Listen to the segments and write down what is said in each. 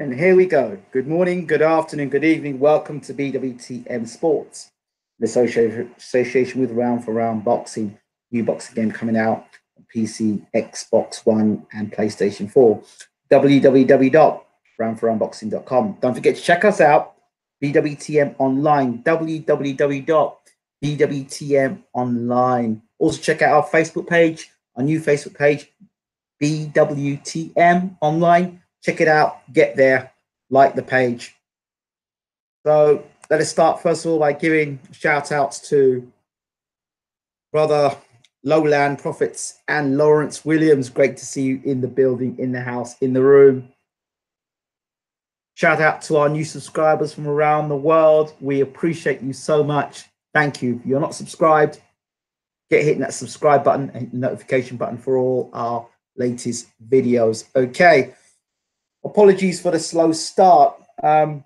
And here we go. Good morning, good afternoon, good evening. Welcome to BWTM Sports, the association with Round for Round Boxing. New boxing game coming out on PC, Xbox One, and PlayStation 4. www.roundforroundboxing.com. Don't forget to check us out. BWTM Online. www.bwtm Online. Also check out our Facebook page, our new Facebook page, BWTM Online. Check it out, get there, like the page. So let us start first of all by giving shout outs to brother Lowland Profits and Lawrence Williams. Great to see you in the building, in the house, in the room. Shout out to our new subscribers from around the world. We appreciate you so much. Thank you. If you're not subscribed, get hitting that subscribe button and notification button for all our latest videos. Okay. Apologies for the slow start. For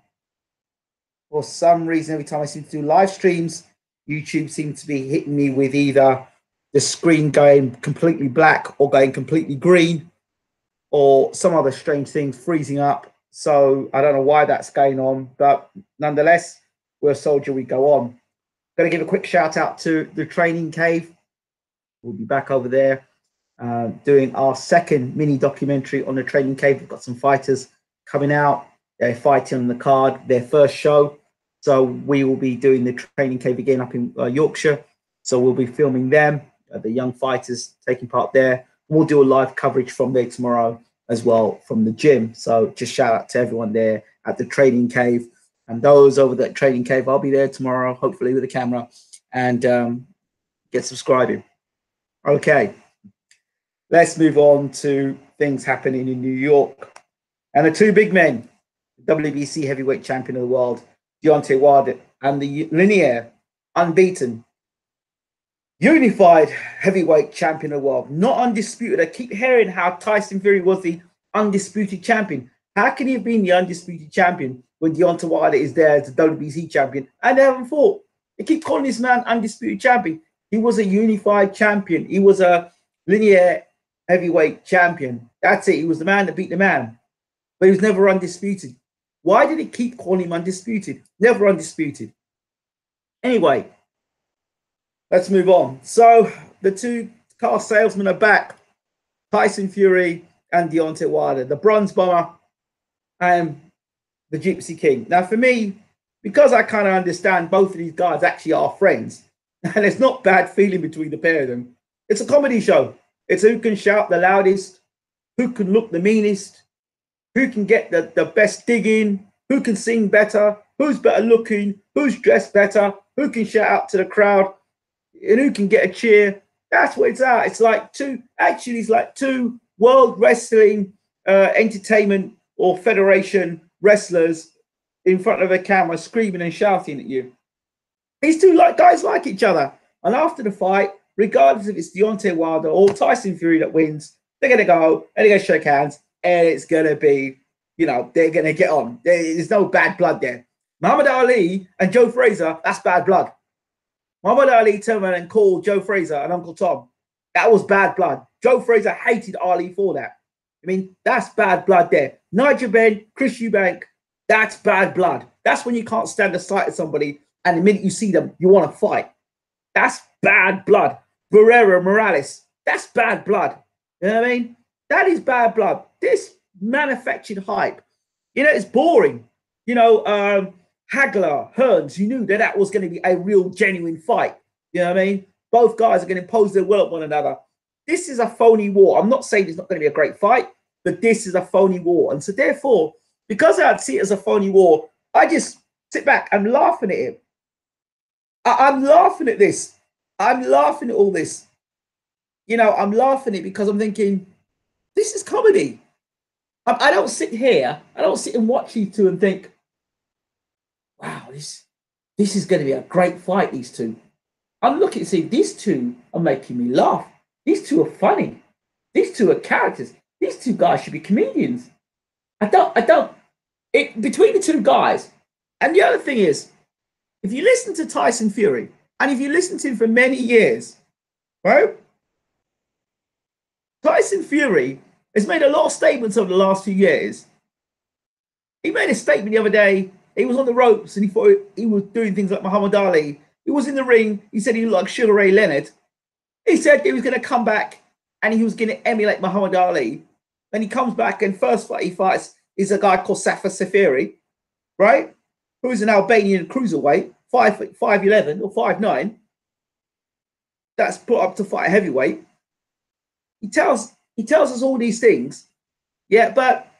some reason, every time I seem to do live streams, YouTube seems to be hitting me with either the screen going completely black or going completely green, or some other strange things freezing up. So I don't know why that's going on, but nonetheless, we're a soldier, we go on. Going to give a quick shout out to the Training Cave. We'll be back over there doing our second mini documentary on the Training Cave. We've got some fighters coming out. They're fighting on the card, their first show. So we will be doing the Training Cave again up in Yorkshire. So we'll be filming them, the young fighters taking part there. We'll do a live coverage from there tomorrow as well from the gym. So just shout out to everyone there at the Training Cave. And those over the Training Cave, I'll be there tomorrow, hopefully with a camera, and get subscribing. Okay. Let's move on to things happening in New York. And the two big men, the WBC heavyweight champion of the world, Deontay Wilder, and the linear, unbeaten, unified heavyweight champion of the world, not undisputed. I keep hearing how Tyson Fury was the undisputed champion. How can he have been the undisputed champion when Deontay Wilder is there as the WBC champion and they haven't fought? They keep calling this man undisputed champion. He was a unified champion. He was a linear heavyweight champion. That's it. He was the man that beat the man, but he was never undisputed. Why did he keep calling him undisputed? Never undisputed. Anyway, let's move on. So the two car salesmen are back. Tyson Fury and Deontay Wilder, the Bronze Bomber and the Gypsy King. Now, for me, because I kind of understand both of these guys actually are friends, and there's not bad feeling between the pair of them. It's a comedy show. It's who can shout the loudest, who can look the meanest, who can get the best digging, who can sing better, who's better looking, who's dressed better, who can shout out to the crowd, and who can get a cheer. That's what it's at. It's like two World Wrestling Entertainment or Federation wrestlers in front of a camera screaming and shouting at you. These two guys like each other. And after the fight, regardless if it's Deontay Wilder or Tyson Fury that wins, they're going to go and they're going to shake hands, and it's going to be, they're going to get on. There's no bad blood there. Muhammad Ali and Joe Frazier, that's bad blood. Muhammad Ali turned around and called Joe Frazier and Uncle Tom. That was bad blood. Joe Frazier hated Ali for that. I mean, that's bad blood there. Nigel Benn, Chris Eubank, that's bad blood. That's when you can't stand the sight of somebody, and the minute you see them, you want to fight. That's bad blood. Barrera Morales, that's bad blood. You know what I mean? That is bad blood. This manufactured hype, it's boring. Hagler, Hearns, you knew that was going to be a real, genuine fight. You know what I mean? Both guys are going to impose their will on one another. This is a phony war. I'm not saying it's not going to be a great fight, but this is a phony war. And so therefore, because I see it as a phony war, I just sit back and laughing at it. I'm laughing at this. I'm laughing at all this. I'm laughing at it because I'm thinking, this is comedy. I don't sit here, I don't sit and watch you two and think, wow, this is going to be a great fight, these two. I'm looking and saying, these two are making me laugh. These two are funny. These two are characters. These two guys should be comedians. Between the two guys. And the other thing is, if you listen to Tyson Fury, and if you listen to him for many years, right? Tyson Fury has made a lot of statements over the last few years He made a statement the other day. He was on the ropes and he thought he was doing things like Muhammad Ali. He was in the ring. He said he looked like Sugar Ray Leonard. He said he was going to come back and he was going to emulate Muhammad Ali. And he comes back and first fight he fights is a guy called Tyson Fury, right? Who's an Albanian cruiserweight, 5'11" or 5'9". That's put up to fight heavyweight. He tells us all these things, yeah, but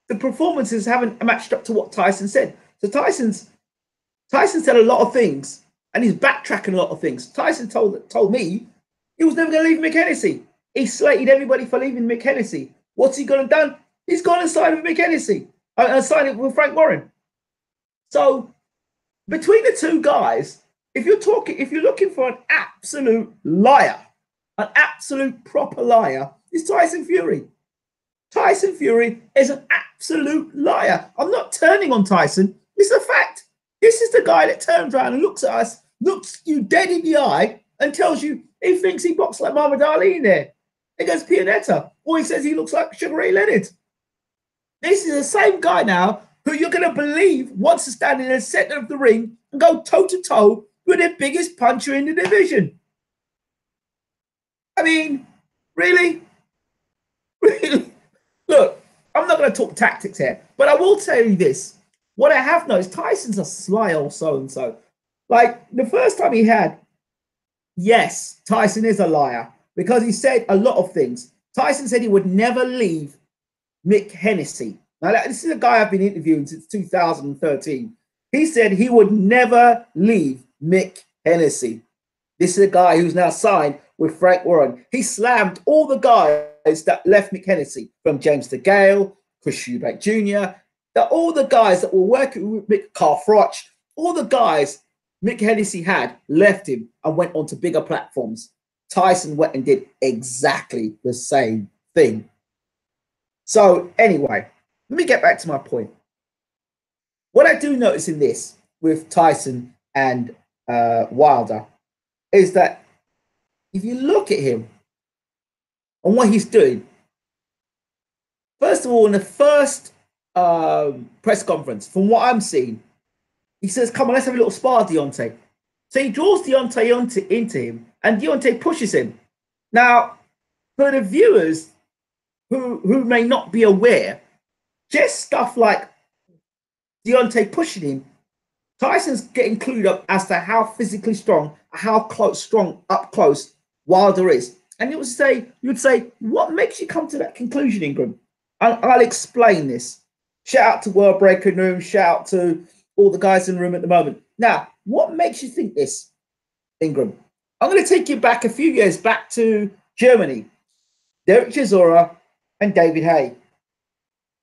the performances haven't matched up to what Tyson said. So Tyson said a lot of things, and he's backtracking a lot of things. Tyson told me he was never going to leave Mick Hennessy. He slated everybody for leaving Mick Hennessy. What's he going to do? He's gone and signed with Mick Hennessy and signed it with Frank Warren. So between the two guys, if you're looking for an absolute liar, an absolute proper liar, it's Tyson Fury. Tyson Fury is an absolute liar. I'm not turning on Tyson. It's a fact. This is the guy that turns around and looks at us, looks you dead in the eye, and tells you he thinks he boxed like Muhammad Ali in there against Pianetta, or he says he looks like Sugar Ray Leonard. This is the same guy now who you're going to believe wants to stand in the center of the ring and go toe-to-toe with the biggest puncher in the division. I mean, really? Really? Look, I'm not going to talk tactics here, but I will tell you this. What I have noticed, Tyson's a sly old so-and-so. Like, the first time he had, yes, Tyson is a liar because he said a lot of things. Tyson said he would never leave Mick Hennessy. Now, this is a guy I've been interviewing since 2013. He said he would never leave Mick Hennessy. This is a guy who's now signed with Frank Warren. He slammed all the guys that left Mick Hennessy, from James DeGale, Chris Eubank Jr., all the guys that were working with Mick, Carl Froch, all the guys Mick Hennessy had left him and went on to bigger platforms. Tyson went and did exactly the same thing. So anyway, let me get back to my point. What I do notice in this with Tyson and Wilder is that if you look at him and what he's doing, first of all, in the first press conference, from what I'm seeing, he says, come on, let's have a little spar, Deontay. So he draws Deontay into him, and Deontay pushes him. Now, for the viewers who may not be aware, just stuff like Deontay pushing him, Tyson's getting clued up as to how physically strong, how strong up close Wilder is. And you would say, what makes you come to that conclusion, Ingram? I'll explain this. Shout out to World Breaking Room. Shout out to all the guys in the room at the moment. Now, what makes you think this, Ingram? I'm going to take you back a few years back to Germany. Derek Chisora and David Haye,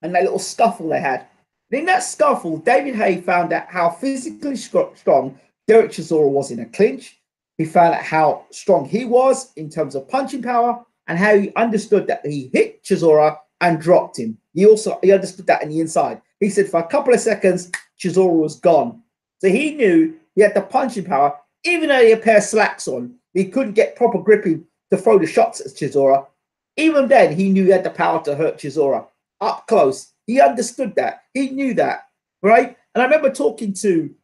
and that little scuffle they had. And in that scuffle, David Haye found out how physically strong Derek Chisora was in a clinch. He found out how strong he was in terms of punching power, and how he understood that he hit Chisora and dropped him. He understood that in the inside. He said for a couple of seconds, Chisora was gone. So he knew he had the punching power. Even though he had a pair of slacks on, he couldn't get proper gripping to throw the shots at Chisora. Even then, he knew he had the power to hurt Chisora up close. He understood that. He knew that, right? And I remember talking to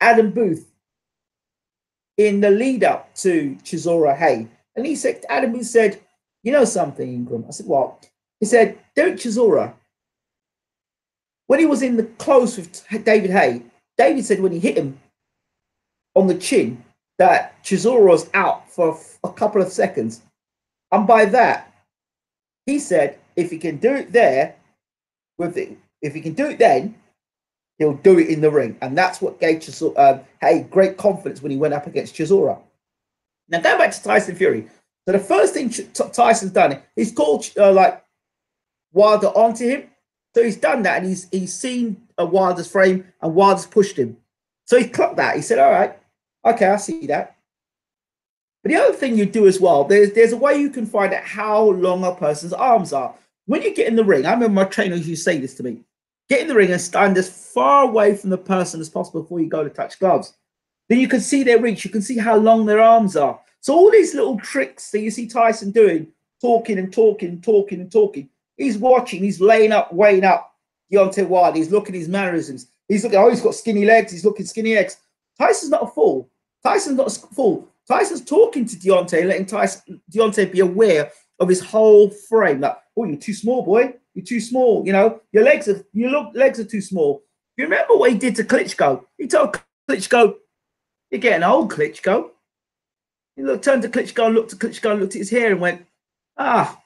Adam Booth in the lead up to Chisora Haye. And he said, Adam Booth said, you know something, Ingram? I said, what? He said, Derek Chisora, when he was in the close with David Haye, David said when he hit him on the chin, that Chisora was out for a couple of seconds. And by that, he said, if he can do it there, if he can do it then, he'll do it in the ring. And that's what gave Haye great confidence when he went up against Chisora. Now, going back to Tyson Fury. So the first thing Tyson's done, he's called Wilder onto him. So he's done that, and he's seen Wilder's frame, and Wilder's pushed him. So he clocked that. He said, all right, okay, I see that. But the other thing you do as well, there's a way you can find out how long a person's arms are. When you get in the ring, I remember my trainer used to say this to me, get in the ring and stand as far away from the person as possible before you go to touch gloves. Then you can see their reach. You can see how long their arms are. So all these little tricks that you see Tyson doing, talking and talking and talking and talking, he's watching, he's laying up, weighing up. Deontay Wilder. He's looking at his mannerisms. He's looking, oh, he's got skinny legs. He's looking skinny legs. Tyson's not a fool. Tyson's not a fool. Tyson's talking to Deontay, letting Deontay be aware of his whole frame. Like, oh, you're too small, boy. You're too small. You know, your legs are too small. You remember what he did to Klitschko? He told Klitschko, "You're getting old, Klitschko." He turned to Klitschko and looked at his hair and went, "Ah,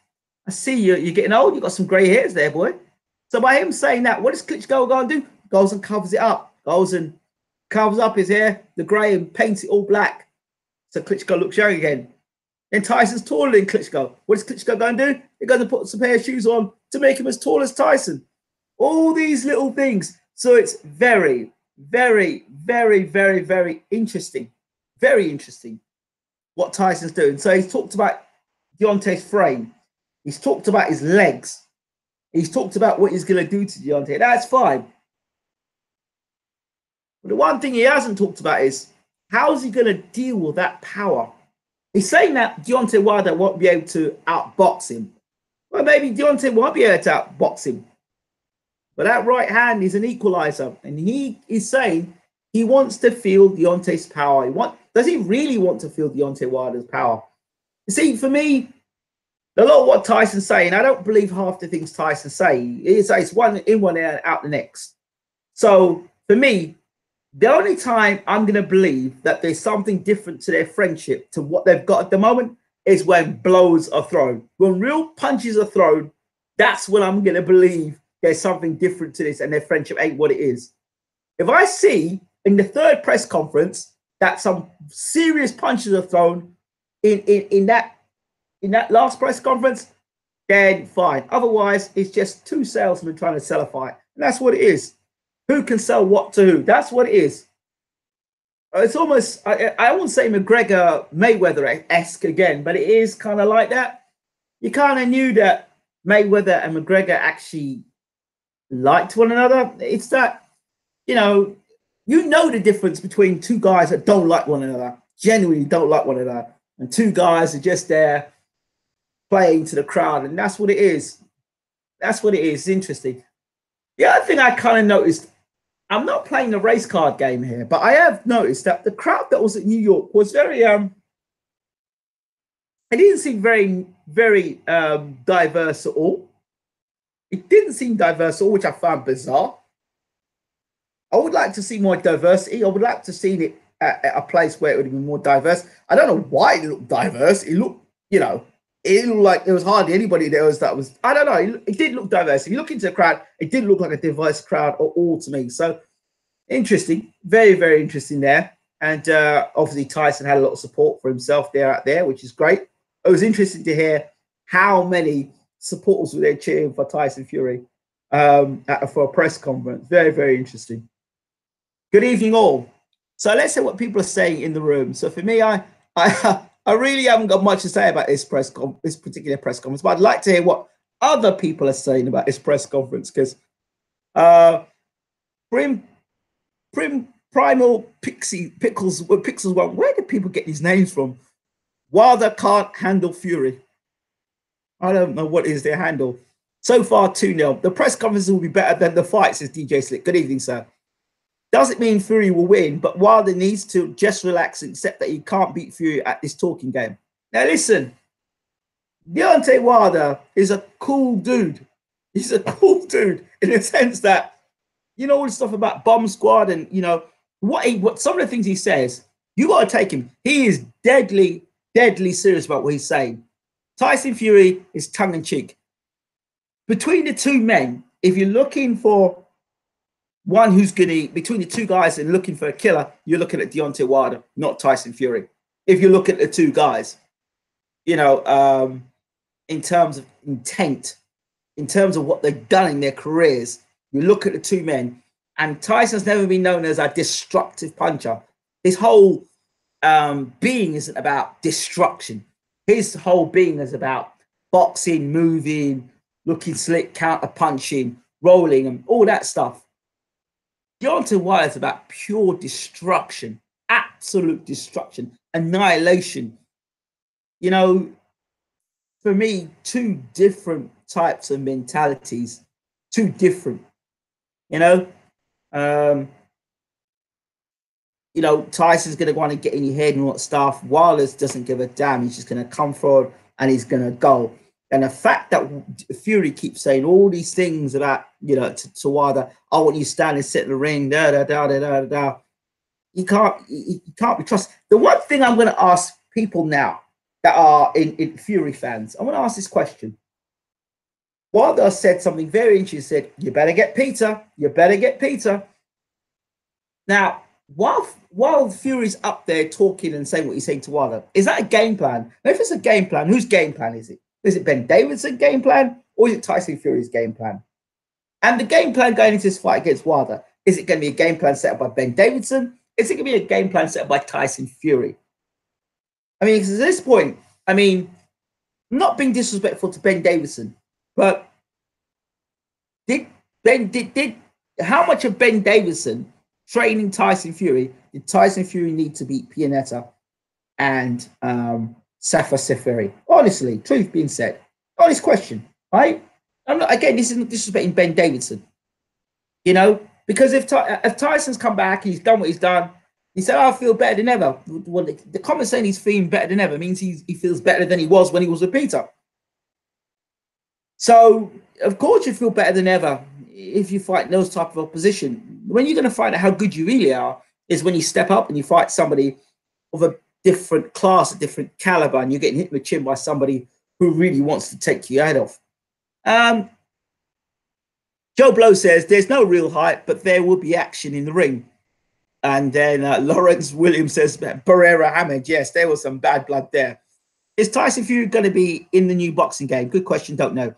I see you're getting old. You've got some grey hairs there, boy." So by him saying that, what does Klitschko go and do? Goes and covers it up. Goes and covers up his hair, the grey, and paints it all black. So Klitschko looks young again. Then Tyson's taller than Klitschko. What is Klitschko going to do? They're going to put some pair of shoes on to make him as tall as Tyson. All these little things. So it's very, very, very, very, very interesting. Very interesting what Tyson's doing. So he's talked about Deontay's frame. He's talked about his legs. He's talked about what he's going to do to Deontay. That's fine. But the one thing he hasn't talked about is how's he going to deal with that power? He's saying that Deontay Wilder won't be able to outbox him. Well, maybe Deontay won't be able to outbox him. But that right hand is an equalizer. And he is saying he wants to feel Deontay's power. Does he really want to feel Deontay Wilder's power? You see, for me, a lot of what Tyson's saying, I don't believe half the things Tyson say. It's one in, one out the next. So for me, the only time I'm going to believe that there's something different to their friendship, to what they've got at the moment, is when blows are thrown. When real punches are thrown, that's when I'm going to believe there's something different to this and their friendship ain't what it is. If I see in the third press conference that some serious punches are thrown in that last press conference, then fine. Otherwise, it's just two salesmen trying to sell a fight. And that's what it is. Who can sell what to who? That's what it is. It's almost, I won't say McGregor Mayweather-esque again, but it is kind of like that. You kind of knew that Mayweather and McGregor actually liked one another. It's that, you know the difference between two guys that don't like one another, genuinely don't like one another, and two guys are just there playing to the crowd, and that's what it is. That's what it is. It's interesting. The other thing I kind of noticed, I'm not playing the race card game here, but I have noticed that the crowd that was at New York was very, it didn't seem very, very diverse at all. It didn't seem diverse at all, which I found bizarre. I would like to see more diversity. I would like to see it at a place where it would have been more diverse. I don't know why it looked diverse. It looked, it looked like there was hardly anybody there that was, I don't know. It did look diverse. If you look into the crowd, it didn't look like a diverse crowd at all to me. So interesting. Very, very interesting there. And obviously Tyson had a lot of support for himself out there, which is great. It was interesting to hear how many supporters were there cheering for Tyson Fury for a press conference. Very, very interesting. Good evening, all. So let's see what people are saying in the room. So for me, I really haven't got much to say about this particular press conference, but I'd like to hear what other people are saying about this press conference, because Primal Pixels one. Where do people get these names from? Wilder can't handle Fury. I don't know what is their handle. So far, 2-0. The press conferences will be better than the fight, says DJ Slick. Good evening, sir. Doesn't mean Fury will win, but Wilder needs to just relax and accept that he can't beat Fury at this talking game. Now, listen, Deontay Wilder is a cool dude. He's a cool dude in the sense that, all this stuff about bomb squad and, what some of the things he says, you got to take him. He is deadly, deadly serious about what he's saying. Tyson Fury is tongue-in-cheek. Between the two men, if you're looking for one who's going to, between the two guys and looking for a killer, you're looking at Deontay Wilder, not Tyson Fury. If you look at the two guys, in terms of intent, in terms of what they've done in their careers, you look at the two men, and Tyson's never been known as a destructive puncher. His whole being isn't about destruction. His whole being is about boxing, moving, looking slick, counter punching, rolling, and all that stuff. Deontay Wilder is about pure destruction, absolute destruction, annihilation. For me, two different types of mentalities, two different. You know, um, Tyson's going to want to get in your head and all that stuff. Wilder's doesn't give a damn. He's just going to come forward and he's going to go. And the fact that Fury keeps saying all these things about, to Wilder, I want you to stand and sit in the ring, da da da da da da. You can't be trusted. The one thing I'm going to ask people now that are in Fury fans, I'm going to ask this question. Wilder said something very interesting. He said, "You better get Peter. You better get Peter." Now, while Fury's up there talking and saying what he's saying to Wilder, is that a game plan? Now, if it's a game plan, whose game plan is it? Is it Ben Davidson's game plan or is it Tyson Fury's game plan? And the game plan going into this fight against Wilder, is it going to be a game plan set up by Ben Davidson? Is it going to be a game plan set up by Tyson Fury? I mean, because at this point, I mean, not being disrespectful to Ben Davidson, but did how much of Ben Davidson training Tyson Fury did Tyson Fury need to beat Pianeta and Safa Seferi? Honestly, truth being said, honest question, right? I'm not, again, this isn't disrespecting Ben Davidson, because if Tyson's come back, he's done what he's done. He said, "I feel better than ever." Well, the comment saying he's feeling better than ever means he feels better than he was when he was with Peter. So, of course, you feel better than ever if you fight those type of opposition. When you're going to find out how good you really are is when you step up and you fight somebody of a different class, a different caliber, and you're getting hit in the chin by somebody who really wants to take your head off. Joe Blow says, "There's no real hype, but there will be action in the ring." And then Lawrence Williams says, "Barrera Hammond, yes, there was some bad blood there." Is Tyson Fury going to be in the new boxing game? Good question, don't know.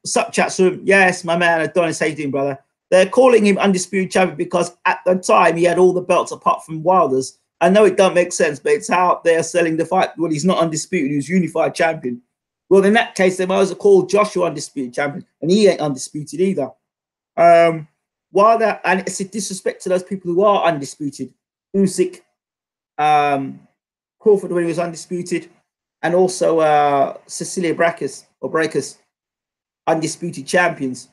Sup, chat room? Yes, my man, Adonis, how you doing, brother? They're calling him undisputed champion because at the time he had all the belts apart from Wilder's. I know it don't make sense, but it's how they're selling the fight. Well, he's not undisputed, he's unified champion. Well, in that case, they might as well call Joshua undisputed champion, and he ain't undisputed either. Wilder, and it's a disrespect to those people who are undisputed. Usyk, Crawford when he was undisputed, and also Cecilia Brakas or Breakers, undisputed champions.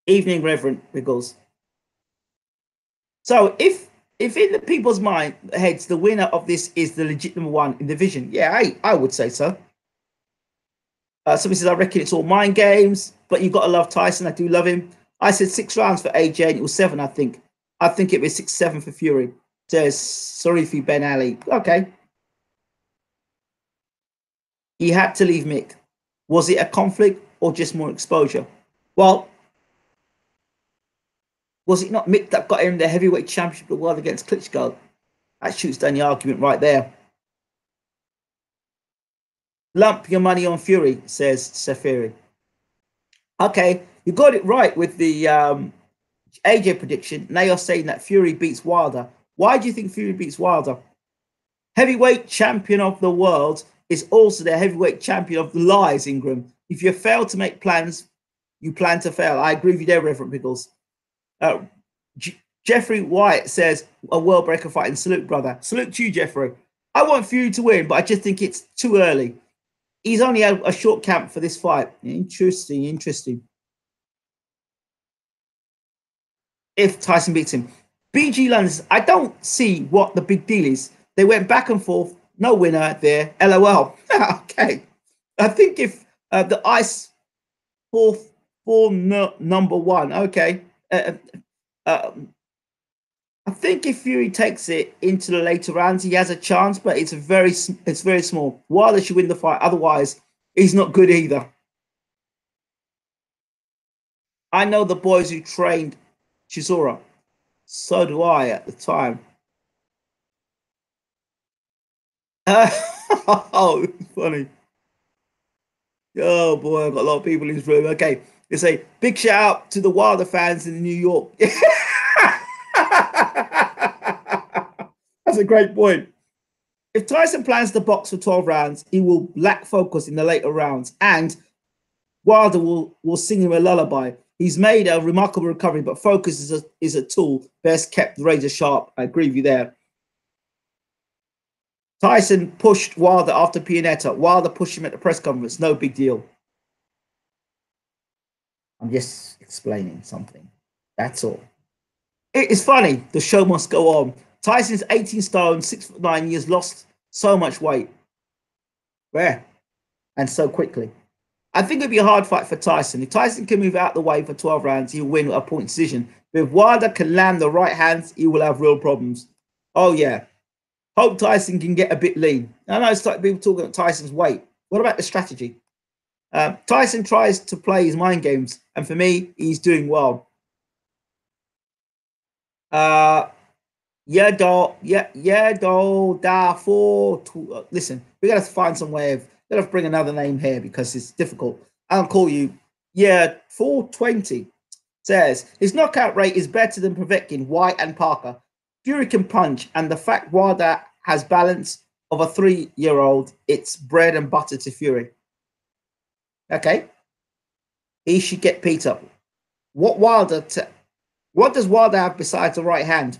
Evening, Reverend Wiggles. So if in the people's heads the winner of this is the legit number one in the division, yeah, I would say so. Somebody says, "I reckon it's all mind games, but you've got to love Tyson." I do love him. I said 6 rounds for AJ, and it was 7, I think. I think it was 6-7 for Fury. Says, "Sorry for Ben Ali." Okay. He had to leave Mick. Was it a conflict or just more exposure? Well, was it not Mick that got him the heavyweight championship of the world against Klitschko? That shoots down the argument right there. Lump your money on Fury, says Seferi. Okay, you got it right with the AJ prediction. Now you're saying that Fury beats Wilder. Why do you think Fury beats Wilder? Heavyweight champion of the world is also the heavyweight champion of the lies, Ingram. If you fail to make plans, you plan to fail. I agree with you there, Reverend Pickles. Jeffrey White says, "A world breaker fight," and salute, brother. Salute to you, Jeffrey. I want Fury to win, but I just think it's too early. He's only had a short camp for this fight. Interesting. If Tyson beats him. BG London, I don't see what the big deal is. They went back and forth. No winner there. LOL. Okay. I think if the ice for number one. Okay. I think if Fury takes it into the later rounds, he has a chance, but it's very small. Wilder should win the fight. Otherwise, he's not good either. I know the boys who trained Chisora. So do I at the time. Oh, it's funny. Oh boy, I've got a lot of people in this room. Okay, they say big shout out to the Wilder fans in New York. That's a great point. If Tyson plans to box for 12 rounds, he will lack focus in the later rounds, and Wilder will sing him a lullaby. He's made a remarkable recovery, but focus is a tool best kept razor sharp. I agree with you there. Tyson pushed Wilder after Pianeta. Wilder pushed him at the press conference. No big deal. I'm just explaining something. That's all. It's funny. The show must go on. Tyson's 18 stone, 6'9". He has lost so much weight. Where? And so quickly. I think it'd be a hard fight for Tyson. If Tyson can move out the way for 12 rounds, he'll win a point decision. But if Wilder can land the right hands, he will have real problems. Oh, yeah. Hope Tyson can get a bit lean. I know it's like people talking about Tyson's weight. What about the strategy? Tyson tries to play his mind games, and for me, he's doing well. Listen, we gotta find some way of gotta bring another name here because it's difficult. I'll call you 420 says his knockout rate is better than Povetkin, White, and Parker. Fury can punch, and the fact Wilder has balance of a 3-year-old, it's bread and butter to Fury. Okay, he should get beat up. What does Wilder have besides the right hand?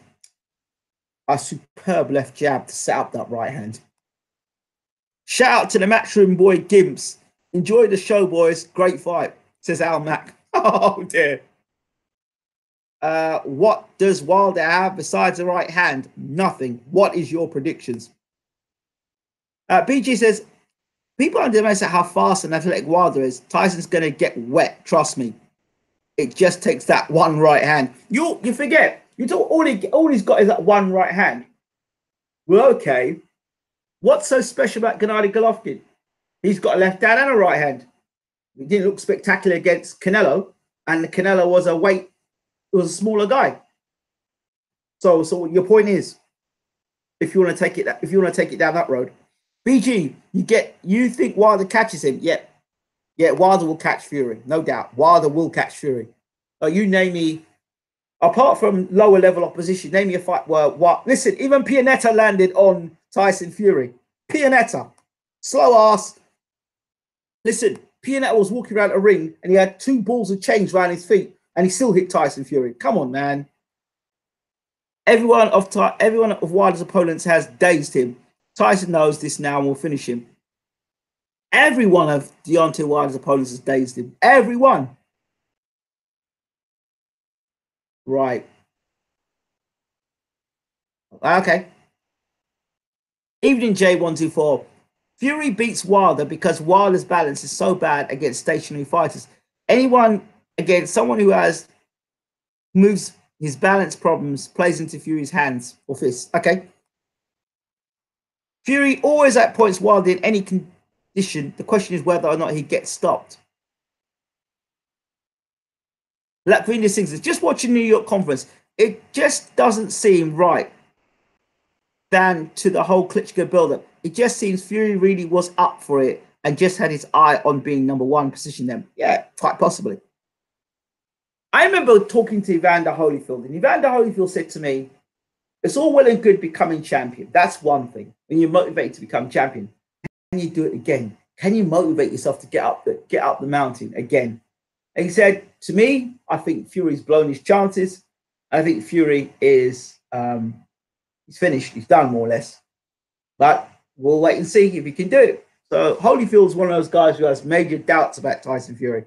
A superb left jab to set up that right hand. Shout out to the matchroom boy Gimps. Enjoy the show, boys. Great fight, says Al Mack. Oh dear. What does Wilder have besides the right hand? Nothing. What is your predictions? BG says, people underestimate how fast and athletic Wilder is. Tyson's going to get wet. Trust me. It just takes that one right hand. You forget. You talk all he's got is that one right hand. Well, okay. What's so special about Gennady Golovkin? He's got a left hand and a right hand. He didn't look spectacular against Canelo, and Canelo was a smaller guy. So your point is, if you want to take it down that road, BG, you think Wilder catches him? Yeah, Wilder will catch Fury, no doubt. Wilder will catch Fury. You name me. Apart from lower level opposition, name me a fight where listen, even Pianetta landed on Tyson Fury. Pianetta, slow ass. Listen, Pianetta was walking around a ring and he had 2 balls of change around his feet and he still hit Tyson Fury. Come on, man. Everyone of Wilder's opponents has dazed him. Tyson knows this now and will finish him. Every one of Deontay Wilder's opponents has dazed him. Everyone. Right. Okay. Evening J124. Fury beats Wilder because Wilder's balance is so bad against stationary fighters. Anyone against someone who moves his balance problems plays into Fury's hands or fists. Okay. Fury always outpoints Wilder in any condition. The question is whether or not he gets stopped. Black Venus Sings, just watching New York conference, it just doesn't seem right than to the whole Klitschko build-up. It just seems Fury really was up for it and just had his eye on being number one, position them. Yeah, quite possibly. I remember talking to Evander Holyfield, and Evander Holyfield said to me, it's all well and good becoming champion. That's one thing. When you're motivated to become champion, can you do it again? Can you motivate yourself to get up the mountain again? And he said, to me, I think Fury's blown his chances. I think Fury is he's finished. He's done more or less. But we'll wait and see if he can do it. So Holyfield's one of those guys who has major doubts about Tyson Fury.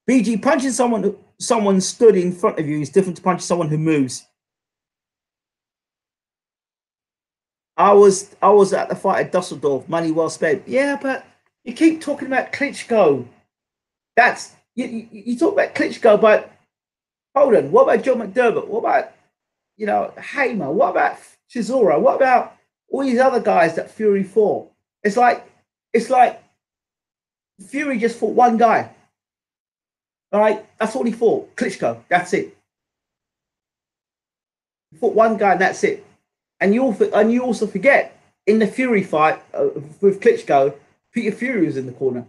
BG, punching someone stood in front of you is different to punching someone who moves. I was at the fight at Dusseldorf. Money well spent. Yeah, but you keep talking about Klitschko. That's you talk about Klitschko, but hold on. What about John McDermott? What about Hamer? What about Chisora? What about all these other guys that Fury fought? It's like Fury just fought one guy. All right, that's all he fought. Klitschko. That's it. He fought one guy, and that's it. And you also forget in the Fury fight with Klitschko, Peter Fury was in the corner.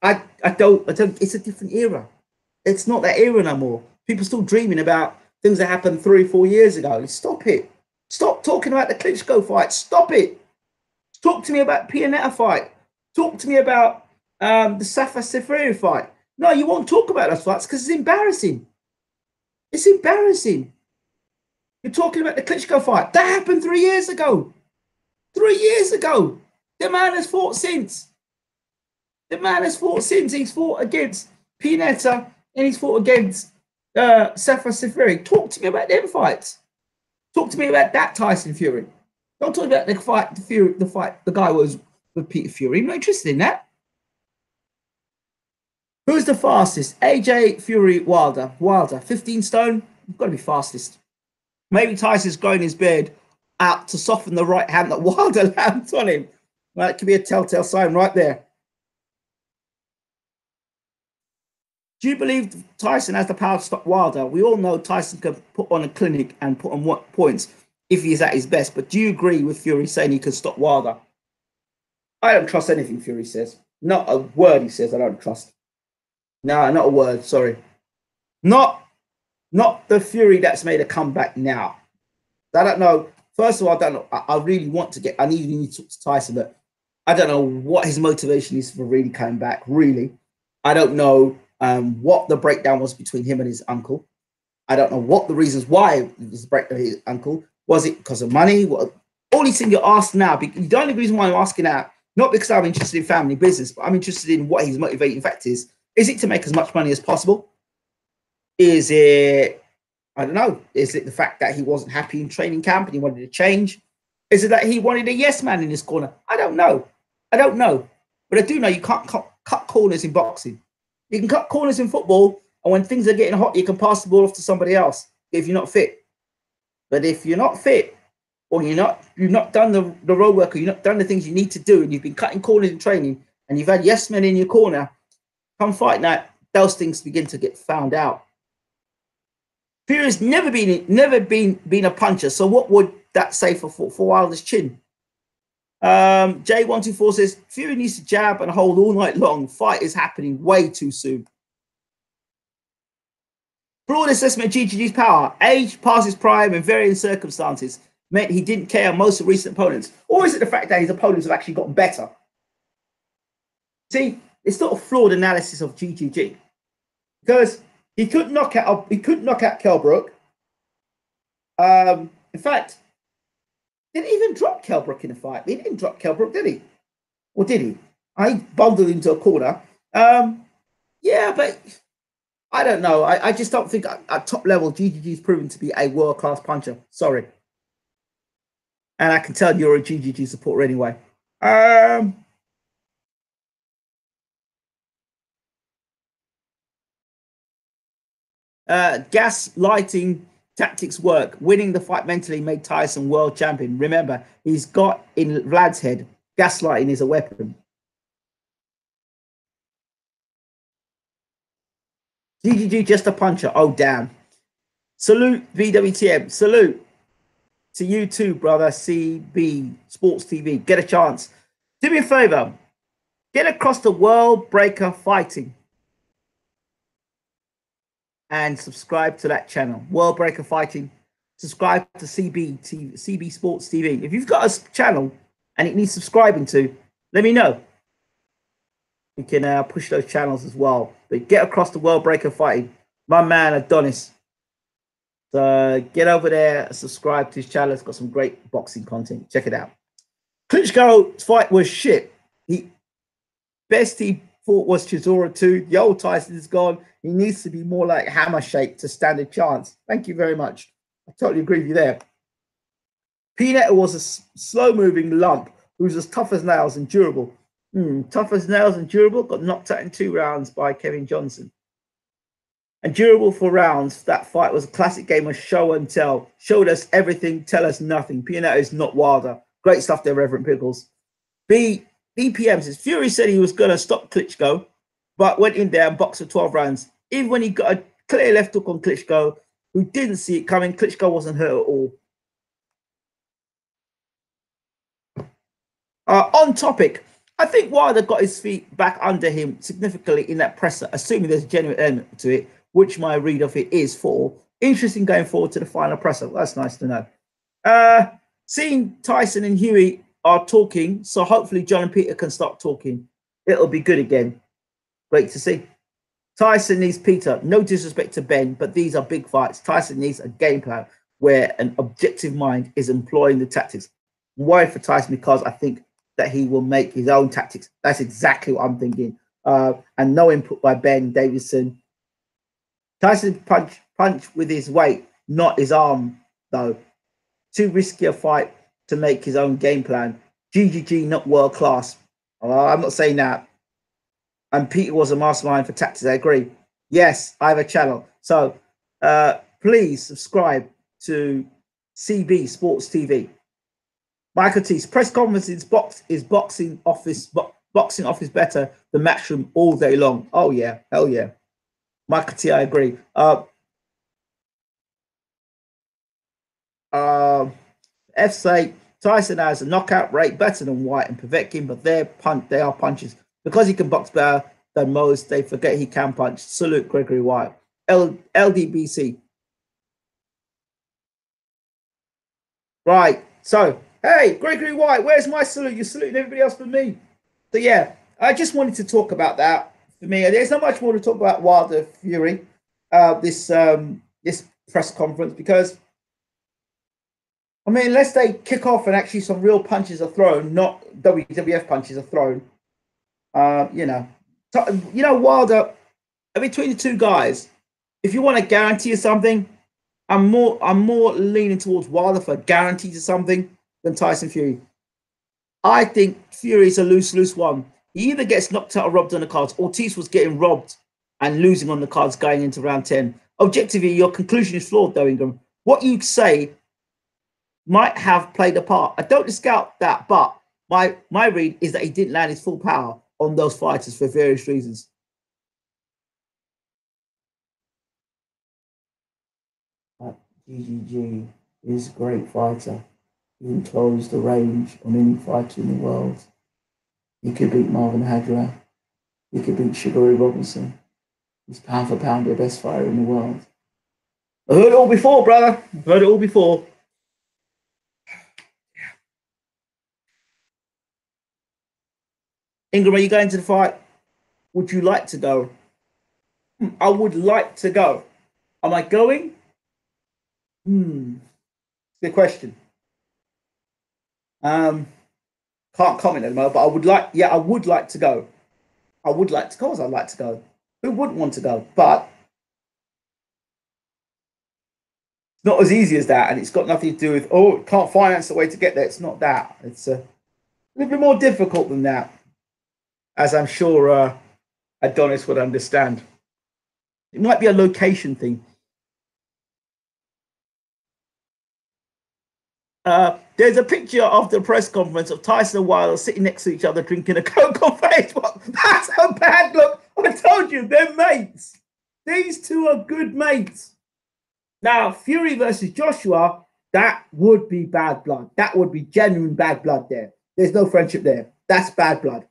I don't. It's a different era. It's not that era no more. People still dreaming about things that happened 3 or 4 years ago. Stop it. Stop talking about the Klitschko fight. Stop it. Talk to me about Pianetta fight. Talk to me about the Safa Seferi fight. No, you won't talk about those fights because it's embarrassing. It's embarrassing. You're talking about the Klitschko fight. That happened 3 years ago. 3 years ago. The man has fought since. The man has fought since. He's fought against Pinetta and he's fought against Tyson Fury. Talk to me about them fights. Talk to me about that Tyson Fury. Don't talk about the fight, the guy was with Peter Fury. I'm not interested in that. Who's the fastest? AJ Fury, Wilder. Wilder, 15 stone. You've got to be fastest. Maybe Tyson's growing his beard out to soften the right hand that Wilder lands on him. Well, that could be a telltale sign right there. Do you believe Tyson has the power to stop Wilder? We all know Tyson can put on a clinic and put on what points if he's at his best. But do you agree with Fury saying he could stop Wilder? I don't trust anything Fury says. Not a word he says I don't trust. No, not a word, sorry. Not the Fury that's made a comeback now. I don't know. First of all, I don't know. I really want to get, I need to talk to Tyson, but I don't know what his motivation is for really coming back, really. I don't know what the breakdown was between him and his uncle. I don't know what the reasons why this breakdown with his uncle. Was it because of money? All these things you're asked now, the only reason why I'm asking that, not because I'm interested in family business, but I'm interested in what his motivating factor is. Is it to make as much money as possible? Is it, I don't know, is it the fact that he wasn't happy in training camp and he wanted to change? Is it that he wanted a yes man in his corner? I don't know. I don't know. But I do know you can't cut corners in boxing. You can cut corners in football, and when things are getting hot, you can pass the ball off to somebody else if you're not fit. But if you're not fit, or you've not done the road work, or you've not done the things you need to do, and you've been cutting corners in training, and you've had yes men in your corner, come fight night, those things begin to get found out. Fury's never been a puncher. So what would that say for Wilder's chin? J124 says Fury needs to jab and hold all night long. Fight is happening way too soon. Broad assessment of GGG's power. Age, past his prime, and varying circumstances meant he didn't care most of recent opponents. Or is it the fact that his opponents have actually gotten better? See, it's not a flawed analysis of GGG because he couldn't knock out Kell Brook. In fact, didn't even drop Kell Brook in the fight. He didn't drop Kell Brook, did he? Or did he? I bundled him into a corner. Yeah, but I don't know. I just don't think at top level GGG is proven to be a world-class puncher. Sorry. And I can tell you're a GGG supporter anyway. Gaslighting tactics work. Winning the fight mentally made Tyson world champion. Remember, he's got in Vlad's head, gaslighting is a weapon. GGG just a puncher. Oh, damn. Salute VWTM. Salute to you too, brother. CB Sports TV. Get a chance. Do me a favor. Get across the World Breaker Fighting and subscribe to that channel, World Breaker Fighting. Subscribe to CB Sports TV. If you've got a channel and it needs subscribing to, let me know. We can push those channels as well. But get across the World Breaker Fighting. My man Adonis. So get over there and subscribe to his channel. It's got some great boxing content. Check it out. Klitschko's fight was shit. Best he fought was Chisora 2. The old Tyson is gone. He needs to be more like Hammer Shake to stand a chance. Thank you very much. I totally agree with you there. Pinetta was a slow-moving lump who's as tough as nails and durable. Tough as nails and durable. Got knocked out in 2 rounds by Kevin Johnson. And durable for rounds. That fight was a classic game of show and tell. Showed us everything, tell us nothing. Pinetta is not Wilder. Great stuff there, Reverend Pickles. BPM says, Fury said he was going to stop Klitschko, but went in there and boxed for 12 rounds. Even when he got a clear left hook on Klitschko, who didn't see it coming, Klitschko wasn't hurt at all. On topic, I think Wilder got his feet back under him significantly in that presser, assuming there's a genuine element to it, which my read of it is for. Interesting going forward to the final presser. That's nice to know. Seeing Tyson and Huey are talking, so hopefully John and Peter can start talking. It'll be good again. Great to see. Tyson needs Peter. No disrespect to Ben, but these are big fights. Tyson needs a game plan where an objective mind is employing the tactics. I'm worried for Tyson because I think that he will make his own tactics. That's exactly what I'm thinking. and no input by Ben Davison. Tyson punch with his weight, not his arm, though. Too risky a fight to make his own game plan. GGG, not world class. I'm not saying that. And Peter was a mastermind for tactics. I agree. Yes, I have a channel. So please subscribe to CB Sports TV. Michael T's press conference is boxing office better than matchroom all day long. Oh yeah, hell yeah. Michael T, I agree. F say Tyson has a knockout rate better than White and Povetkin, but they are punches. Because he can box better than most, they forget he can punch. Salute Gregory White. LDBC. Right. So, hey, Gregory White, where's my salute? You're saluting everybody else but me. So, yeah, I just wanted to talk about that. For me, there's not much more to talk about Wilder Fury, this press conference, because, I mean, unless they kick off and actually some real punches are thrown, not WWF punches are thrown, Wilder, between the two guys, if you want a guarantee of something, I'm more leaning towards Wilder for guarantees of something than Tyson Fury. I think Fury's a loose one. He either gets knocked out or robbed on the cards. Ortiz was getting robbed and losing on the cards going into round 10. Objectively, your conclusion is flawed, though, Ingram. What you say might have played a part. I don't discount that, but my read is that he didn't land his full power on those fighters for various reasons. GGG is a great fighter. He can close the range on any fighter in the world. He could beat Marvin Hagler. He could beat Sugar Ray Robinson. He's pound for pound the best fighter in the world. I heard it all before, brother. I've heard it all before. Ingram, are you going to the fight? Would you like to go? I would like to go. Am I going? Good question. Can't comment at the moment, but I would like to go. I would like to go. I'd like to go. Who wouldn't want to go? But it's not as easy as that, and it's got nothing to do with can't finance the way to get there. It's not that. It's a little bit more difficult than that, as I'm sure Adonis would understand. It might be a location thing. There's a picture of the press conference of Tyson and Wilder sitting next to each other drinking a Coke on Facebook. That's a bad look. I told you, they're mates. These two are good mates. Now, Fury versus Joshua, that would be bad blood. That would be genuine bad blood there. There's no friendship there. That's bad blood.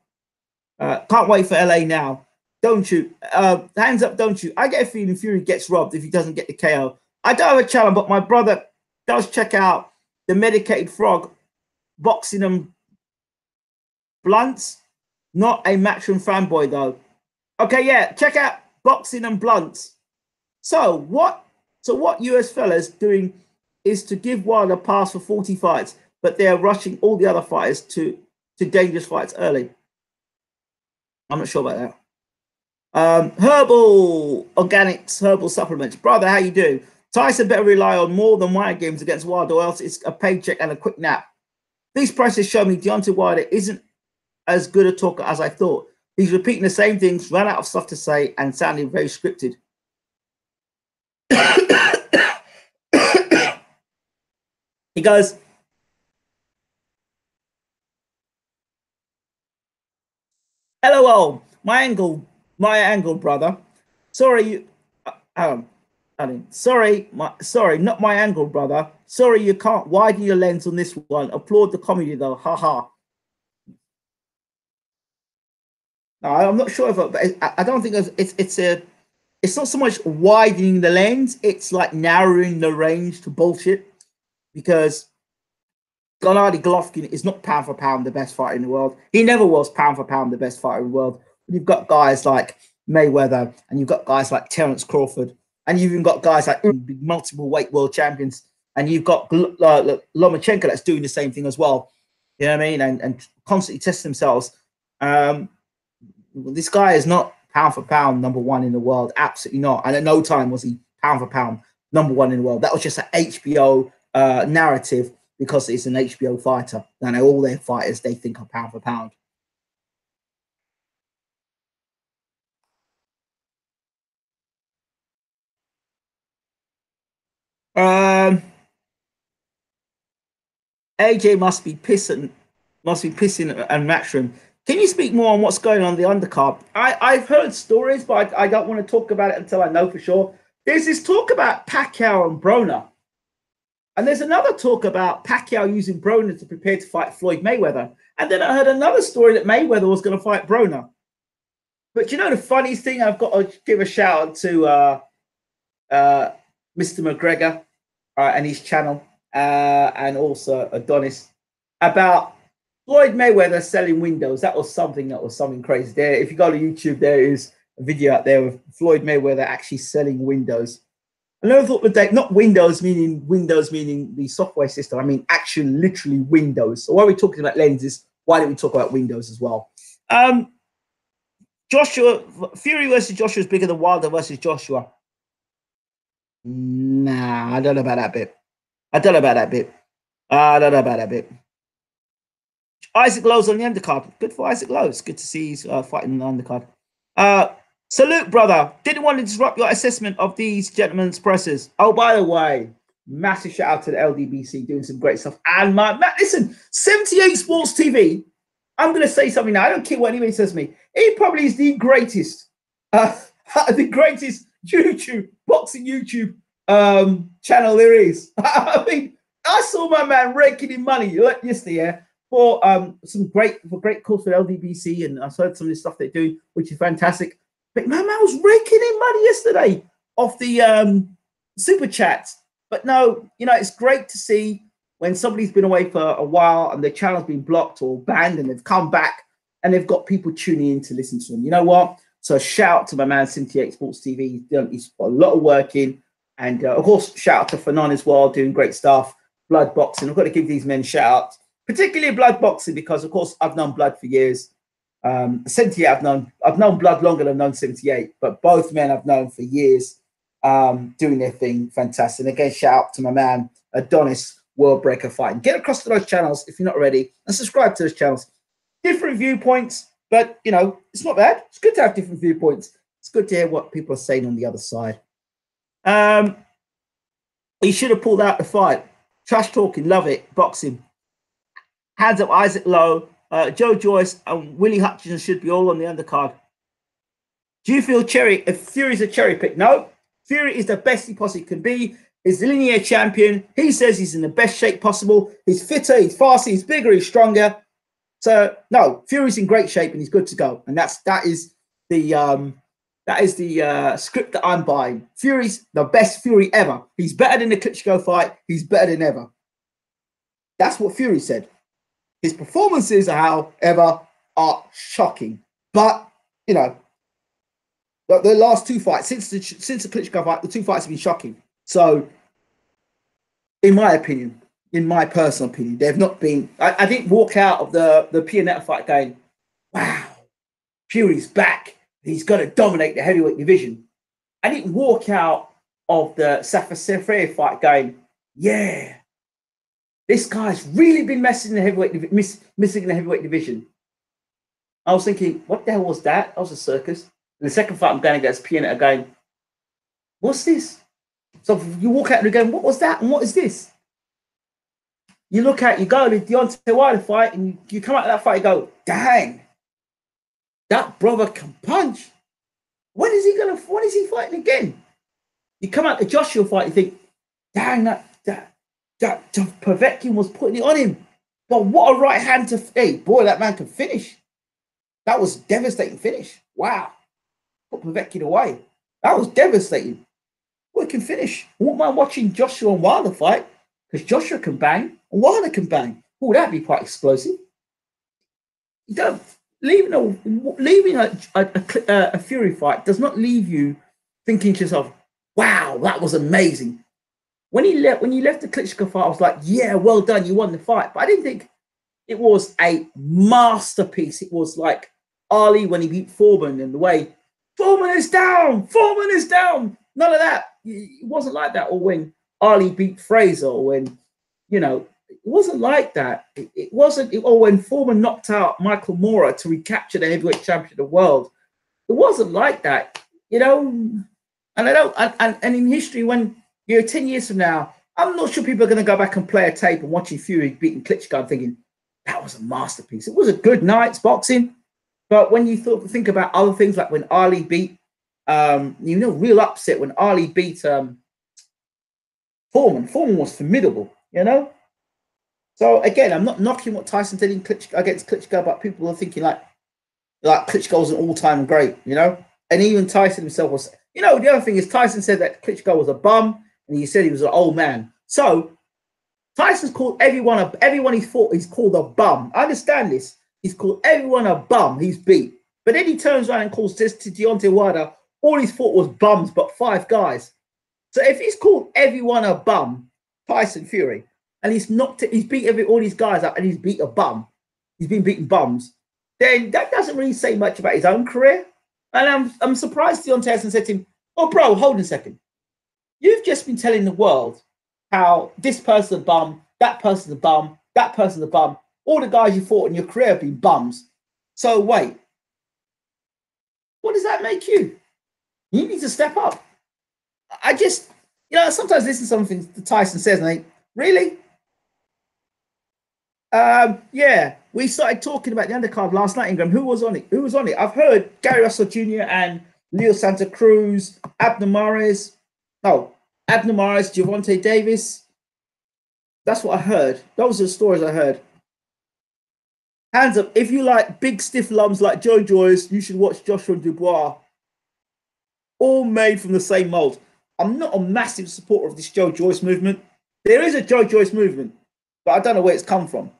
Can't wait for LA now. Don't you? Hands up, don't you? I get a feeling Fury gets robbed if he doesn't get the KO. I don't have a challenge, but my brother does check out the Medicated Frog boxing and blunts. Not a Matchroom fanboy, though. Okay, yeah, check out boxing and blunts. So what US fellas doing is to give Wilder a pass for 40 fights, but they're rushing all the other fighters to dangerous fights early. I'm not sure about that. Herbal organics, herbal supplements. Brother, how you doing? Tyson better rely on more than mind games against Wilder, or else it's a paycheck and a quick nap. These prices show me Deontay Wilder isn't as good a talker as I thought. He's repeating the same things, ran out of stuff to say, and sounding very scripted. He goes, LOL, my angle, brother. Sorry, sorry, not my angle, brother. Sorry, you can't widen your lens on this one. Applaud the comedy, though. Haha. No, I'm not sure if I don't think it's not so much widening the lens. It's like narrowing the range to bullshit, because Gennady Golovkin is not pound for pound the best fighter in the world. He never was pound for pound the best fighter in the world. You've got guys like Mayweather, and you've got guys like Terence Crawford, and you've even got guys like multiple weight world champions, and you've got Lomachenko that's doing the same thing as well. You know what I mean? And constantly test themselves. This guy is not pound for pound #1 in the world. Absolutely not. And at no time was he pound for pound #1 in the world. That was just an HBO narrative because it's an HBO fighter. And all their fighters they think are pound for pound. AJ must be pissing and Matchroom. Can you speak more on what's going on in the undercard? I've heard stories, but I don't want to talk about it until I know for sure. There's this talk about Pacquiao and Broner. And there's another talk about Pacquiao using Broner to prepare to fight Floyd Mayweather. And then I heard another story that Mayweather was going to fight Broner. But you know the funniest thing? I've got to give a shout out to Mr. McGregor and his channel, and also Adonis, about Floyd Mayweather selling windows. That was something crazy. There, if you go to YouTube, there is a video out there of Floyd Mayweather actually selling windows. I never thought that, not windows meaning the software system. I mean actually literally windows. So while we're talking about lenses, why don't we talk about windows as well? Joshua Fury versus Joshua is bigger than Wilder versus Joshua. Nah, I don't know about that bit. Isaac Lowe's on the undercard. Good for Isaac Lowe. It's good to see he's fighting on the undercard. Salute, brother. Didn't want to disrupt your assessment of these gentlemen's presses. Oh, by the way, massive shout out to the LDBC doing some great stuff. And listen, 78 Sports TV. I'm going to say something now. I don't care what anybody says to me. He probably is the greatest boxing YouTube channel there is. I mean, I saw my man raking in money yesterday for some great calls for LDBC, and I heard some of the stuff they're doing, which is fantastic. But my man was raking in money yesterday off the super chats. But no, you know, it's great to see when somebody's been away for a while and their channel's been blocked or banned and they've come back and they've got people tuning in to listen to them. You know what? So shout out to my man, 78 Sports TV. He's got a lot of work in. And of course, shout out to Fanon as well, doing great stuff. Blood boxing. I've got to give these men shout outs, particularly blood boxing, because of course I've known Blood for years. 78, I've known Blood longer than I've known 78, but both men I've known for years, doing their thing. Fantastic. And again, shout out to my man, Adonis, World Breaker Fighting. Get across to those channels if you're not already and subscribe to those channels. Different viewpoints, but you know, it's not bad. It's good to have different viewpoints. It's good to hear what people are saying on the other side. He should have pulled out the fight. Trash talking, love it. Boxing. Hands up, Isaac Lowe, Joe Joyce, and Willie Hutchinson should be all on the undercard. Do you feel if Fury's a cherry pick? No. Fury is the best he possibly can be. He's the linear champion. He says he's in the best shape possible. He's fitter, he's faster, he's bigger, he's stronger. So no, Fury's in great shape and he's good to go. And that is the script that I'm buying. Fury's the best Fury ever. He's better than the Klitschko fight. He's better than ever. That's what Fury said. His performances, however, are shocking. But you know, the last two fights since the Klitschko fight, the two fights have been shocking. So, in my opinion, in my personal opinion, they've not been. I didn't walk out of the Pianetta fight going, "Wow, Fury's back. He's going to dominate the heavyweight division." I didn't walk out of the Safir fight going, "Yeah, this guy's really been missing the heavyweight division." I was thinking, "What the hell was that? That was a circus." In the second fight, I'm going against Pianetta going, "What's this?" So you walk out and go, "What was that? And what is this?" You look at, you go to the Deontay Wilder fight, and you come out of that fight, you go, "Dang, that brother can punch. When is he fighting again?" You come out the Joshua fight, you think, "Dang, that Povetkin was putting it on him. But what a right hand to, hey, boy, that man can finish. That was a devastating finish. Wow. Put Povetkin away. That was devastating. Boy, can finish. I wouldn't mind watching Joshua and Wilder fight, because Joshua can bang and Wilder can bang. Oh, that'd be quite explosive." You don't, leaving a Fury fight does not leave you thinking to yourself, "Wow, that was amazing." When you left the Klitschko fight, I was like, "Yeah, well done, you won the fight." But I didn't think it was a masterpiece. It was like Ali when he beat Foreman and the way Foreman is down, Foreman is down. None of that. It wasn't like that. Or when Ali beat Fraser, or when, you know, it wasn't like that. It wasn't. Or when Foreman knocked out Michael Moorer to recapture the heavyweight champion of the world, it wasn't like that. You know, and I don't. And in history, when you're 10 years from now, I'm not sure people are going to go back and play a tape and watching Fury beating Klitschko and thinking that was a masterpiece. It was a good night's boxing. But when you think about other things, like when Ali beat, real upset when Ali beat Foreman. Foreman was formidable, you know. So again, I'm not knocking what Tyson did against Klitschko, but people are thinking like Klitschko was an all-time great, you know. And even Tyson himself was, you know. The other thing is Tyson said that Klitschko was a bum, and he said he was an old man. So Tyson's called everyone he's fought. He's called a bum. I understand this. He's called everyone a bum he's beat. But then he turns around and calls this to Deontay Wilder, all he's fought was bums, but 5 guys. So if he's called everyone a bum, Tyson Fury, and he's beat all these guys up and he's beat a bum, he's been beating bums, then that doesn't really say much about his own career. And I'm surprised Deontay hasn't said to him, oh, bro, hold on a second. You've just been telling the world how this person's a bum, that person's a bum, that person's a bum. All the guys you fought in your career have been bums. So wait, what does that make you? You need to step up. I just, sometimes listen to something that Tyson says and I think, really? Yeah, we started talking about the undercard last night, Ingram. Who was on it? I've heard Gary Russell Jr. and Leo Santa Cruz, Abner Mares, Gervonta Davis. That's what I heard. Those are the stories I heard. Hands up, if you like big stiff lumps like Joe Joyce, you should watch Joshua Dubois. All made from the same mold. I'm not a massive supporter of this Joe Joyce movement. There is a Joe Joyce movement, but I don't know where it's come from.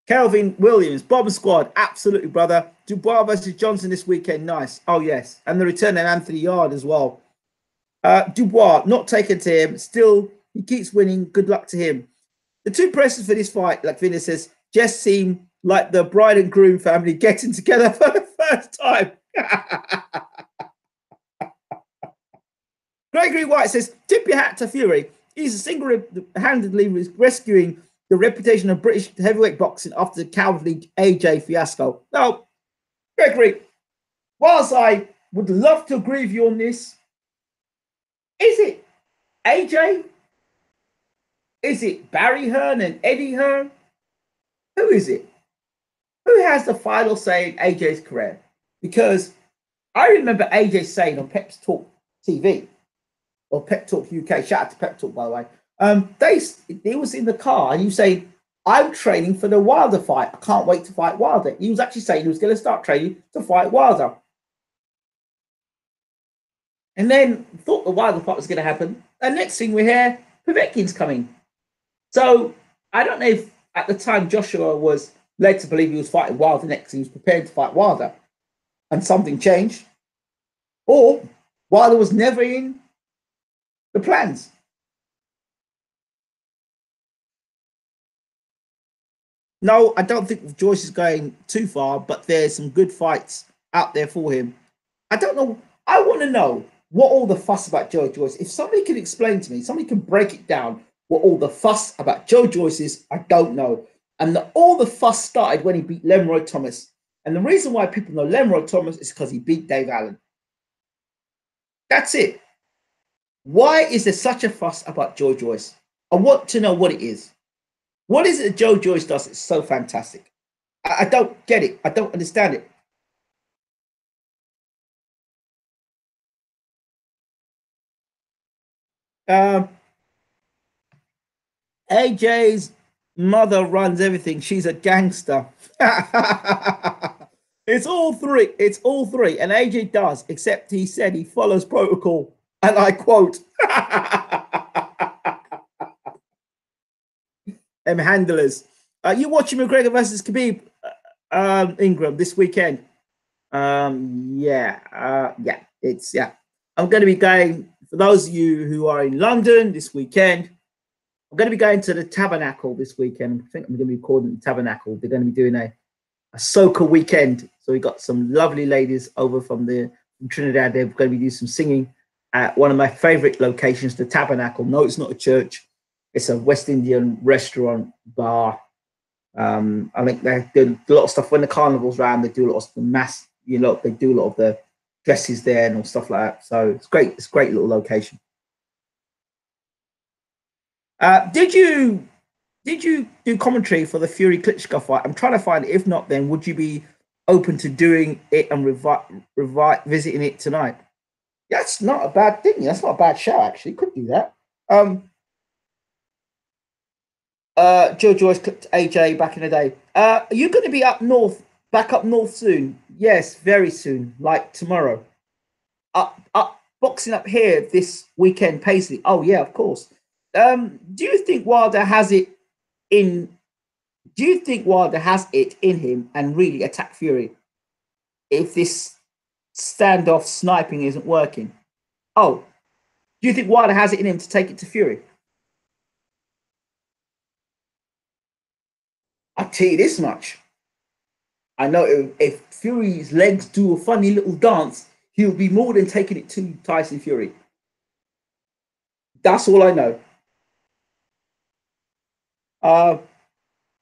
Kelvin Williams, Bob and Squad, absolutely, brother. Dubois versus Johnson this weekend, nice. Oh, yes. And the return of Anthony Yard as well. Dubois, not taken to him. Still, he keeps winning. Good luck to him. The two presses for this fight, like Vinny says, just seem like the bride and groom family getting together for the first time. Gregory White says, tip your hat to Fury. He's single-handedly rescuing the reputation of British heavyweight boxing after the cowardly AJ fiasco. Now, Gregory, whilst I would love to agree with you on this, is it AJ? Is it Barry Hearn and Eddie Hearn? Who is it? Who has the final say in AJ's career? Because I remember AJ saying on Pep Talk TV, or Pep Talk UK, shout out to Pep Talk, by the way, he was in the car and he was saying, I'm training for the Wilder fight. I can't wait to fight Wilder. He was actually saying he was going to start training to fight Wilder. And then thought the Wilder fight was going to happen. And next thing we hear, Povetkin's coming. So I don't know if at the time Joshua was led to believe he was fighting Wilder next, he was prepared to fight Wilder, and something changed, or Wilder was never in the plans. No, I don't think Joyce is going too far, but there's some good fights out there for him. I don't know. I want to know what all the fuss about Joe Joyce. If somebody can explain to me, somebody can break it down. What all the fuss about Joe Joyce is, I don't know. And all the fuss started when he beat Lemroy Thomas. And the reason why people know Lemroy Thomas is because he beat Dave Allen. That's it. Why is there such a fuss about Joe Joyce? I want to know what it is. What is it that Joe Joyce does that's so fantastic? I don't get it. I don't understand it. AJ's mother runs everything. She's a gangster. It's all three. It's all three. And AJ does, except he said he follows protocol. And I quote, handlers. You watching McGregor versus Khabib, Ingram, this weekend? Yeah. I'm going to be going, for those of you who are in London this weekend, I'm going to be going to the Tabernacle this weekend. I think I'm going to be calling the Tabernacle. They're going to be doing a soca weekend. So we got some lovely ladies over from Trinidad. They're going to be doing some singing at one of my favorite locations, the Tabernacle. No, it's not a church. It's a West Indian restaurant bar. I think they do a lot of stuff when the carnival's around. They do a lot of the mass, they do a lot of the dresses there and all stuff like that. So it's great. It's a great little location. Did you do commentary for the Fury Klitschko fight? I'm trying to find it. If not, then would you be open to doing it and visiting it tonight? That's not a bad thing. That's not a bad show, actually. Could do that. Joe Joyce clipped AJ back in the day. Are you going to be back up north soon? Yes, very soon, like tomorrow. Boxing up here this weekend, Paisley. Oh yeah, of course. Do you think Wilder has it in? Do you think Wilder has it in him and really attack Fury if this standoff sniping isn't working? Oh, do you think Wilder has it in him to take it to Fury? I'll tell you this much. I know if Fury's legs do a funny little dance, he'll be more than taking it to Tyson Fury. That's all I know.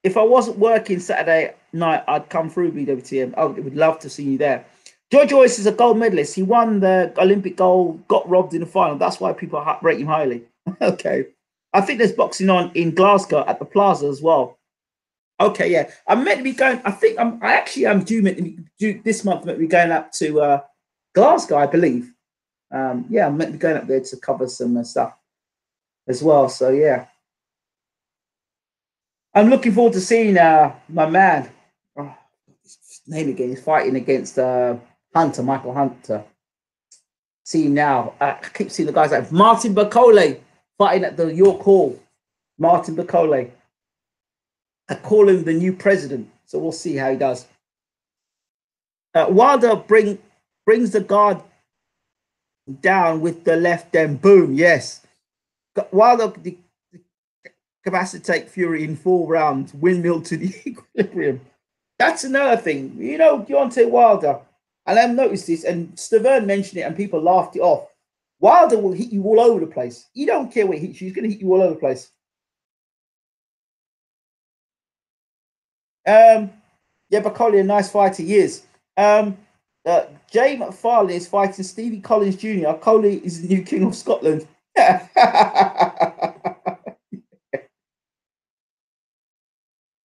If I wasn't working Saturday night, I'd come through BWTM. I would love to see you there. Joe Joyce is a gold medalist. He won the Olympic gold, got robbed in the final. That's why people rate him highly. Okay. I think there's boxing on in Glasgow at the Plaza as well. Okay, yeah. I'm meant to be going. I think I actually am due this month. I'm meant to be going up to Glasgow, I believe. Yeah, I'm meant to be going up there to cover some stuff as well. So yeah, I'm looking forward to seeing my man. Oh, his name again. He's fighting against Michael Hunter. See him now. I keep seeing the guys like Martin Bacole fighting at the York Hall. Martin Bacole. I call him the new president, so we'll see how he does. Wilder brings the guard down with the left, then boom, yes. Wilder capacitate Fury in 4 rounds, windmill to the equilibrium. That's another thing. Deontay Wilder, and I've noticed this, and Stavern mentioned it, and people laughed it off. Wilder will hit you all over the place. You don't care where he hits you, he's going to hit you all over the place. Yeah, Bacoli, a nice fighter he is. Jay McFarlane is fighting Stevie Collins Jr. Coley is the new king of Scotland.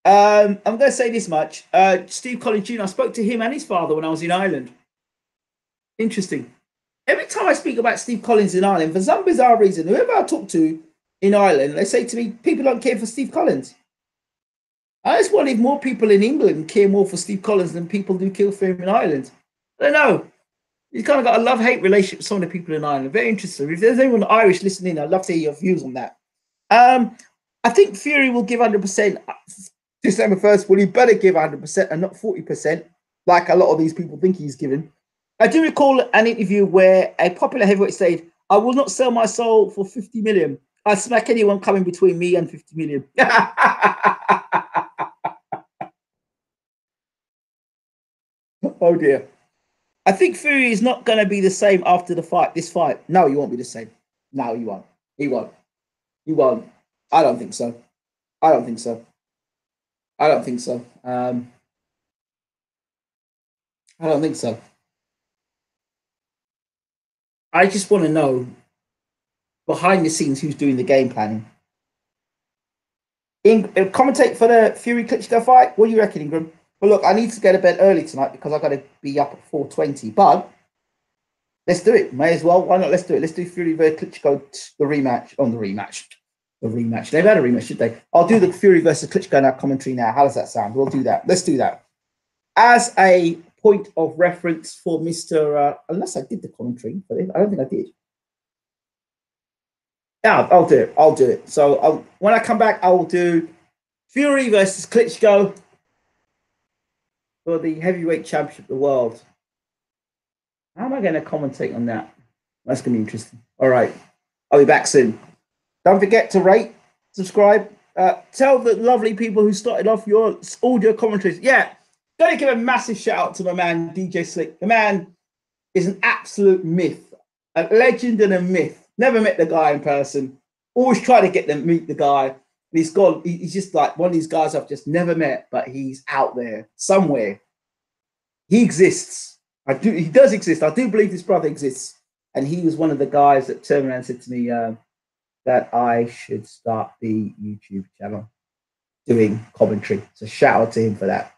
I'm going to say this much. Steve Collins Jr., I spoke to him and his father when I was in Ireland. Interesting. Every time I speak about Steve Collins in Ireland, for some bizarre reason, whoever I talk to in Ireland, they say to me, people don't care for Steve Collins. I just wonder if more people in England care more for Steve Collins than people do care for him in Ireland. I don't know. He's kind of got a love-hate relationship with some of the people in Ireland. Very interesting. If there's anyone Irish listening, I'd love to hear your views on that. I think Fury will give 100% December 1st. Well, he better give 100% and not 40%, like a lot of these people think he's given. I do recall an interview where a popular heavyweight said, I will not sell my soul for 50 million. I'd smack anyone coming between me and 50 million. Oh dear. I think Fury is not going to be the same after this fight. No, he won't be the same. No, he won't. He won't. He won't. I don't think so. I don't think so. I don't think so. I don't think so. I just want to know behind the scenes who's doing the game planning. Commentate for the Fury Klitschko fight. What do you reckon, Ingram? Well, look, I need to go to bed early tonight because I've got to be up at 4:20. But let's do it. May as well. Why not? Let's do it. Let's do Fury versus Klitschko, the rematch. On the rematch. The rematch. They've had a rematch, should they? I'll do the Fury versus Klitschko now commentary now. How does that sound? We'll do that. Let's do that. As a point of reference for Mr. Unless I did the commentary, but I don't think I did. Yeah, I'll do it. I'll do it. So when I come back, I will do Fury versus Klitschko for the heavyweight championship of the world. How am I going to commentate on that? That's going to be interesting. All right. I'll be back soon. Don't forget to rate, subscribe. Tell the lovely people who started off your audio commentaries. Yeah, Gotta give a massive shout out to my man, DJ Slick. The man is an absolute myth, a legend and a myth. Never met the guy in person. Always try to get them meet the guy. And he's gone. He's just like one of these guys I've just never met, but he's out there somewhere. He exists. He does exist. I do believe this brother exists. And he was one of the guys that turned around and said to me that I should start the YouTube channel doing commentary. So shout out to him for that.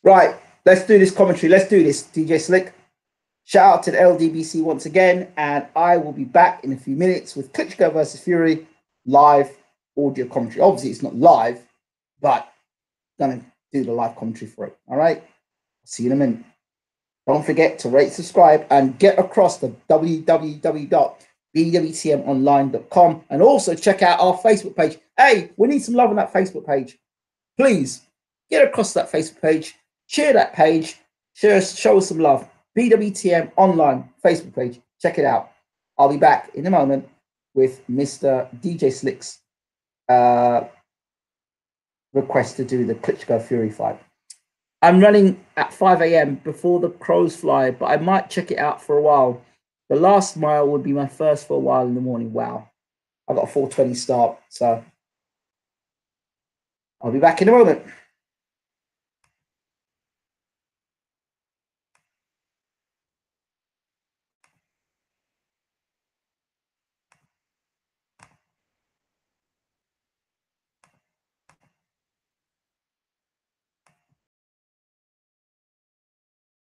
Right, let's do this commentary. Let's do this, DJ Slick. Shout out to the LDBC once again, and I will be back in a few minutes with Klitschko versus Fury live audio commentary. Obviously, it's not live, but I'm going to do the live commentary for it. All right, see you in a minute. Don't forget to rate, subscribe, and get across to www.bwtmonline.com, and also check out our Facebook page. Hey, we need some love on that Facebook page. Please get across that Facebook page. Share that page. Show us some love. BWTM Online Facebook page. Check it out. I'll be back in a moment with Mr. DJ Slick's request to do the Klitschko Fury fight. I'm running at 5 a.m. before the crows fly, but I might check it out for a while. The last mile would be my first for a while in the morning. Wow. I've got a 4:20 start, so I'll be back in a moment.